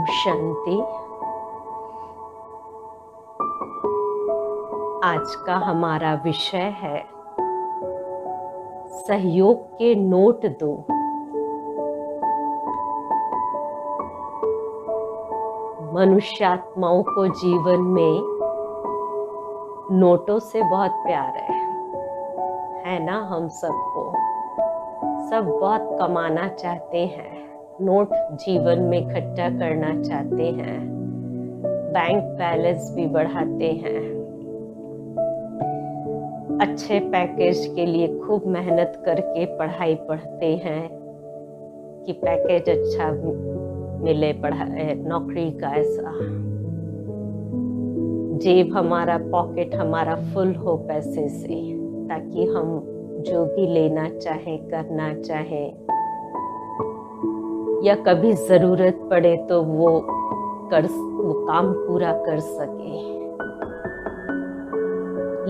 शांति। आज का हमारा विषय है सहयोग के नोट दो। मनुष्यात्माओं को जीवन में नोटों से बहुत प्यार है ना। हम सबको सब बहुत कमाना चाहते हैं, नोट जीवन में इकट्ठा करना चाहते हैं, बैंक बैलेंस भी बढ़ाते हैं, अच्छे पैकेज के लिए खूब मेहनत करके पढ़ाई पढ़ते हैं कि पैकेज अच्छा मिले, नौकरी का ऐसा जेब हमारा, पॉकेट हमारा फुल हो पैसे से, ताकि हम जो भी लेना चाहें, करना चाहें, या कभी जरूरत पड़े तो वो काम पूरा कर सके।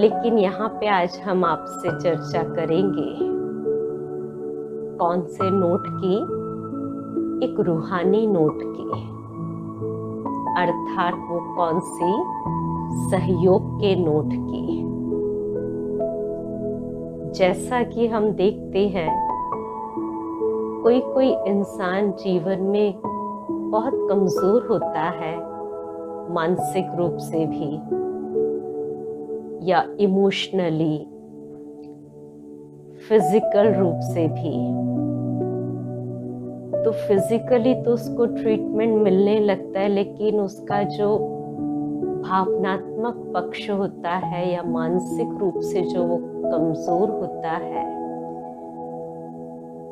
लेकिन यहाँ पे आज हम आपसे चर्चा करेंगे कौन से नोट की, एक रूहानी नोट की, अर्थात वो कौन सी, सहयोग के नोट की। जैसा कि हम देखते हैं कोई कोई इंसान जीवन में बहुत कमजोर होता है, मानसिक रूप से भी या इमोशनली, फिजिकल रूप से भी। तो फिजिकली तो उसको ट्रीटमेंट मिलने लगता है, लेकिन उसका जो भावनात्मक पक्ष होता है या मानसिक रूप से जो वो कमजोर होता है,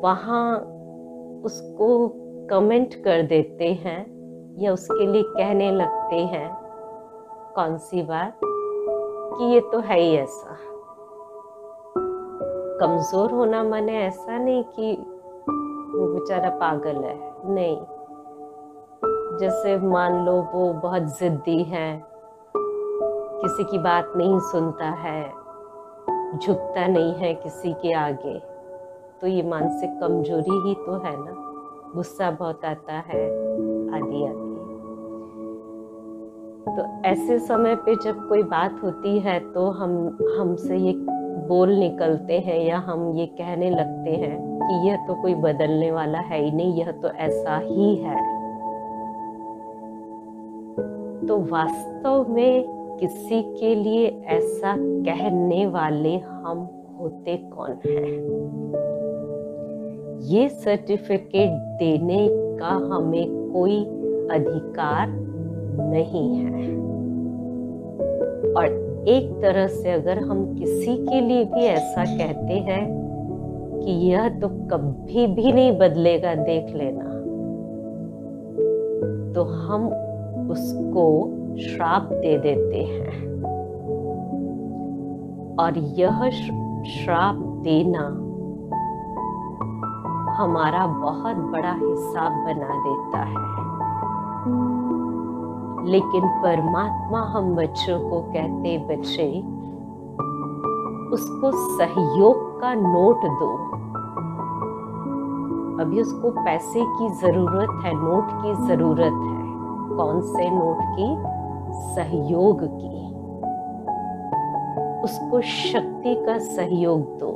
वहाँ उसको कमेंट कर देते हैं या उसके लिए कहने लगते हैं कौन सी बात, कि ये तो है ही ऐसा। कमजोर होना माने ऐसा नहीं कि वो बेचारा पागल है, नहीं। जैसे मान लो वो बहुत जिद्दी है, किसी की बात नहीं सुनता है, झुकता नहीं है किसी के आगे, तो ये मानसिक कमजोरी ही तो है ना। गुस्सा बहुत आता है, आदि आदि। तो ऐसे समय पे जब कोई बात होती है तो हमसे ये बोल निकलते हैं या हम ये कहने लगते हैं कि यह तो कोई बदलने वाला है ही नहीं, यह तो ऐसा ही है। तो वास्तव में किसी के लिए ऐसा कहने वाले हम होते कौन हैं? ये सर्टिफिकेट देने का हमें कोई अधिकार नहीं है। और एक तरह से अगर हम किसी के लिए भी ऐसा कहते हैं कि यह तो कभी भी नहीं बदलेगा, देख लेना, तो हम उसको श्राप दे देते हैं। और यह श्राप देना हमारा बहुत बड़ा हिसाब बना देता है। लेकिन परमात्मा हम बच्चों को कहते, बच्चे उसको सहयोग का नोट दो। अभी उसको पैसे की जरूरत है, नोट की जरूरत है। कौन से नोट की? सहयोग की। उसको शक्ति का सहयोग दो,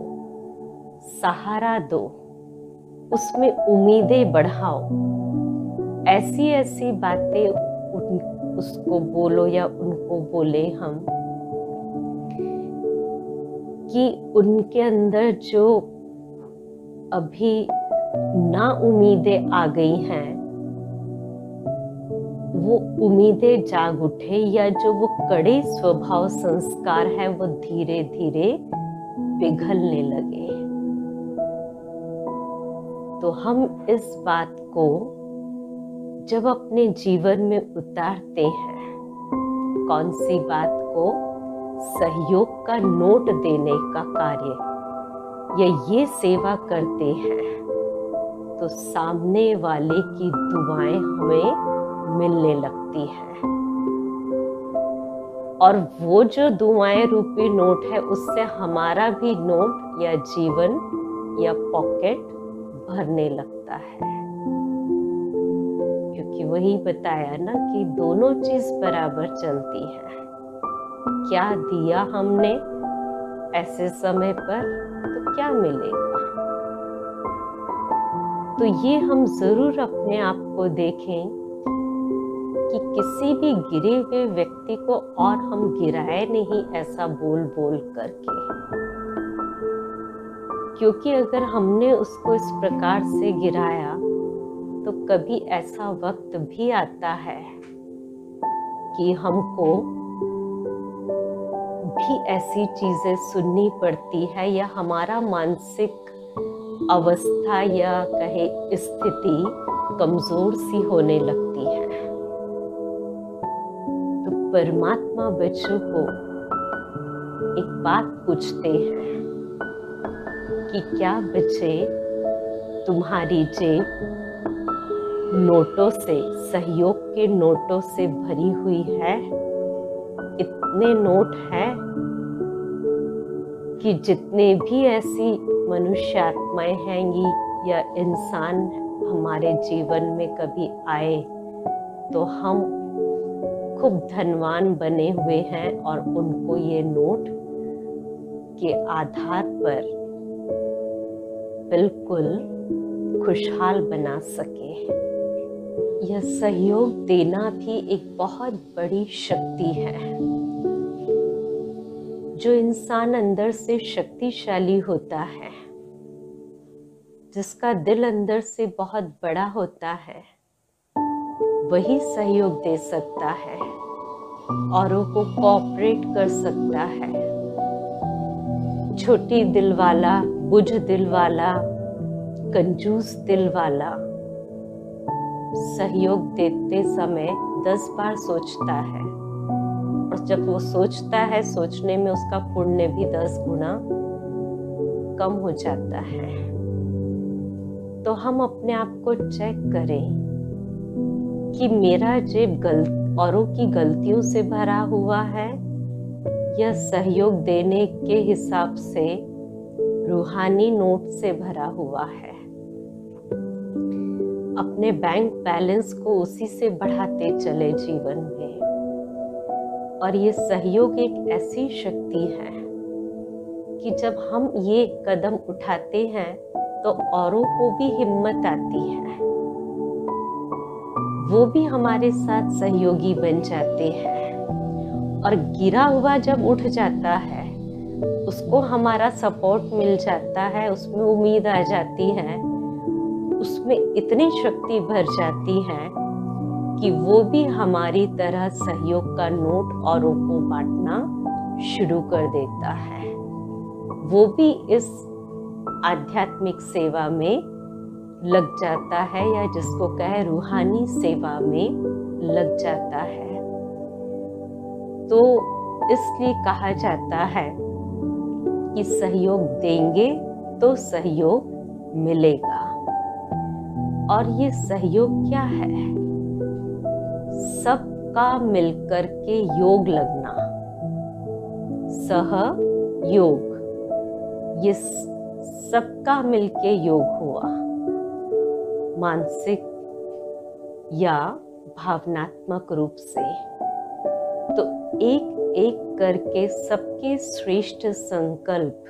सहारा दो, उसमें उम्मीदें बढ़ाओ। ऐसी ऐसी बातें उसको बोलो या उनको बोले हम कि उनके अंदर जो अभी ना उम्मीदें आ गई हैं, वो उम्मीदें जाग उठे, या जो वो कड़े स्वभाव संस्कार है वो धीरे धीरे पिघलने लगे। तो हम इस बात को जब अपने जीवन में उतारते हैं, कौन सी बात को? सहयोग का नोट देने का कार्य, या ये सेवा करते हैं, तो सामने वाले की दुआएं हमें मिलने लगती है। और वो जो दुआएं रूपी नोट है, उससे हमारा भी नोट या जीवन या पॉकेट भरने लगता है। क्योंकि वही बताया ना कि दोनों चीज बराबर चलती है। क्या दिया हमने ऐसे समय पर तो क्या मिलेगा। तो ये हम जरूर अपने आप को देखें कि किसी भी गिरे हुए व्यक्ति को और हम गिराए नहीं ऐसा बोल बोल करके, क्योंकि अगर हमने उसको इस प्रकार से गिराया तो कभी ऐसा वक्त भी आता है कि हमको भी ऐसी चीजें सुननी पड़ती है या हमारा मानसिक अवस्था या कहे स्थिति कमजोर सी होने लगती है। तो परमात्मा बच्चों को एक बात पूछते हैं कि क्या बच्चे तुम्हारी जेब नोटों से, सहयोग के नोटों से भरी हुई है? इतने नोट हैं कि जितने भी ऐसी मनुष्य आत्माएं हैं या इंसान हमारे जीवन में कभी आए तो हम खूब धनवान बने हुए हैं और उनको ये नोट के आधार पर बिल्कुल खुशहाल बना सके। यह सहयोग देना भी एक बहुत बड़ी शक्ति है। जो इंसान अंदर से शक्तिशाली होता है, जिसका दिल अंदर से बहुत बड़ा होता है, वही सहयोग दे सकता है, औरों को कोऑपरेट कर सकता है। छोटी दिल वाला, बुझ दिल वाला, कंजूस दिल वाला सहयोग देते समय 10 बार सोचता है, और जब वो सोचता है, सोचने में उसका पुण्य भी 10 गुना कम हो जाता है। तो हम अपने आप को चेक करें कि मेरा जेब औरों की गलतियों से भरा हुआ है या सहयोग देने के हिसाब से रूहानी नोट से भरा हुआ है। अपने बैंक बैलेंस को उसी से बढ़ाते चले जीवन में। और ये सहयोग एक ऐसी शक्ति है कि जब हम ये कदम उठाते हैं तो औरों को भी हिम्मत आती है, वो भी हमारे साथ सहयोगी बन जाते हैं। और गिरा हुआ जब उठ जाता है, उसको हमारा सपोर्ट मिल जाता है, उसमें उम्मीद आ जाती है, उसमें इतनी शक्ति भर जाती है कि वो भी हमारी तरह सहयोग का नोट औरों को बांटना शुरू कर देता है। वो भी इस आध्यात्मिक सेवा में लग जाता है, या जिसको कहे रूहानी सेवा में लग जाता है। तो इसलिए कहा जाता है कि सहयोग देंगे तो सहयोग मिलेगा। और ये सहयोग क्या है? सबका मिलकर के योग लगना, सहयोग, ये सबका मिलके योग हुआ, मानसिक या भावनात्मक रूप से। तो एक एक करके सबके श्रेष्ठ संकल्प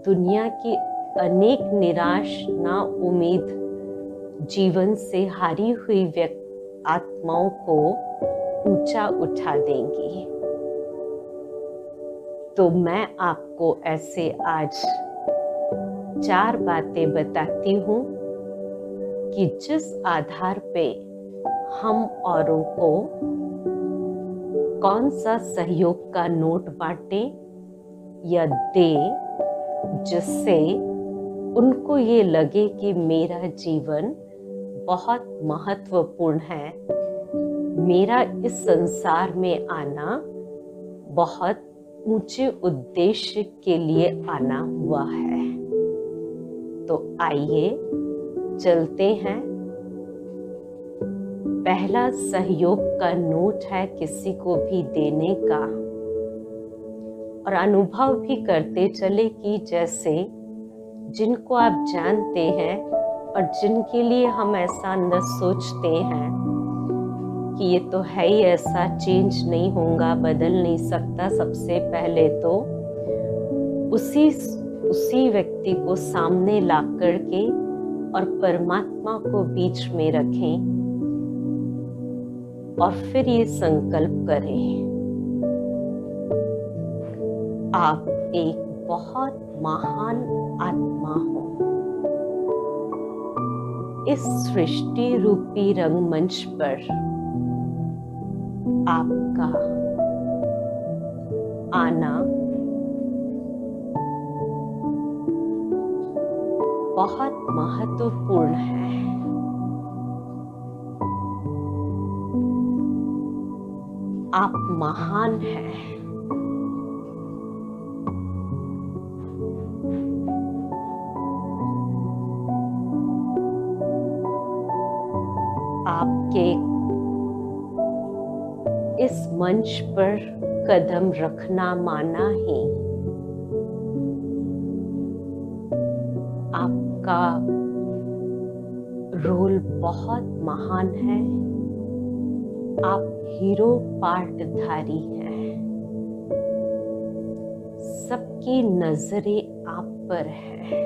दुनिया की अनेक निराश ना उम्मीद जीवन से हारी हुई आत्माओं को ऊंचा उठा देंगी। तो मैं आपको ऐसे आज 4 बातें बताती हूँ कि जिस आधार पे हम औरों को कौन सा सहयोग का नोट बांटें या दें, जिससे उनको ये लगे कि मेरा जीवन बहुत महत्वपूर्ण है, मेरा इस संसार में आना बहुत ऊंचे उद्देश्य के लिए आना हुआ है। तो आइए चलते हैं। पहला सहयोग का नोट है किसी को भी देने का, और अनुभव भी करते चले कि जैसे जिनको आप जानते हैं और जिनके लिए हम ऐसा अंदर सोचते हैं कि ये तो है ही ऐसा, चेंज नहीं होगा, बदल नहीं सकता, सबसे पहले तो उसी व्यक्ति को सामने ला करके और परमात्मा को बीच में रखें और फिर ये संकल्प करें, आप एक बहुत महान आत्मा हो। इस सृष्टि रूपी रंगमंच पर आपका आना बहुत महत्वपूर्ण है। आप महान हैं। आपके इस मंच पर कदम रखना माना ही आपका रोल बहुत महान है। आप हीरो पार्टधारी हैं। सबकी नजरें आप पर हैं।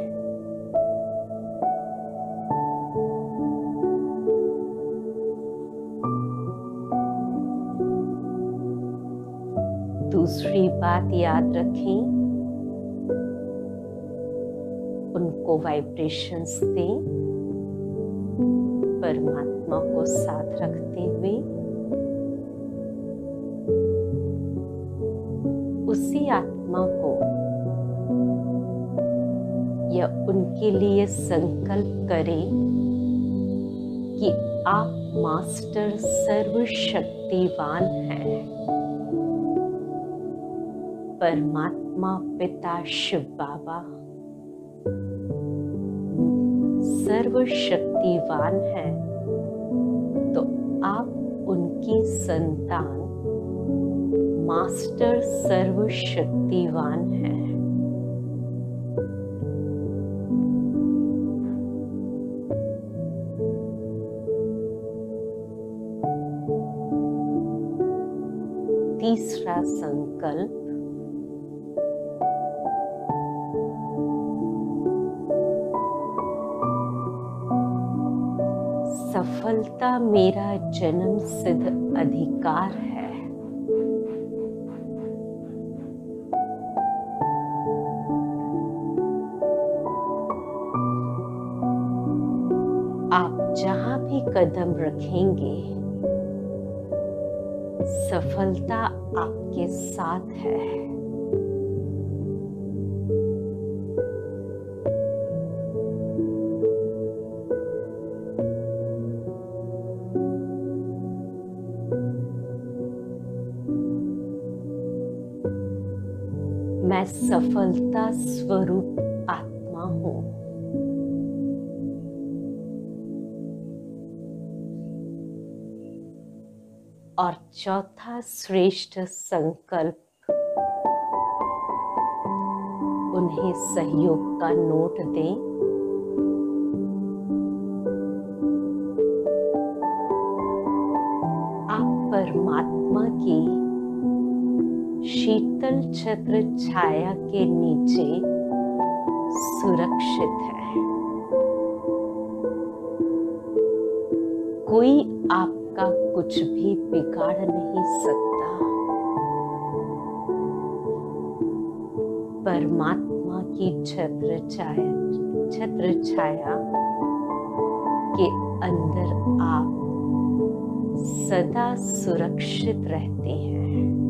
दूसरी बात याद रखें, उनको वाइब्रेशंस दें, परमात्मा को साथ रखते हुए उसी आत्मा को या उनके लिए संकल्प करें कि आप मास्टर सर्वशक्तिवान हैं। परमात्मा पिता शिव बाबा सर्वशक्तिवान है, तो आप उनकी संतान मास्टर सर्वशक्तिवान है। तीसरा संकल्प, सफलता मेरा जन्म सिद्ध अधिकार है। आप जहां भी कदम रखेंगे, सफलता आपके साथ है। मैं सफलता स्वरूप आत्मा हूं। और चौथा श्रेष्ठ संकल्प, उन्हें सहयोग का नोट दें। आप परमात्मा की शीतल छत्र छाया के नीचे सुरक्षित है। कोई आपका कुछ भी बिगाड़ नहीं सकता। परमात्मा की छत्र छाया के अंदर आप सदा सुरक्षित रहते हैं।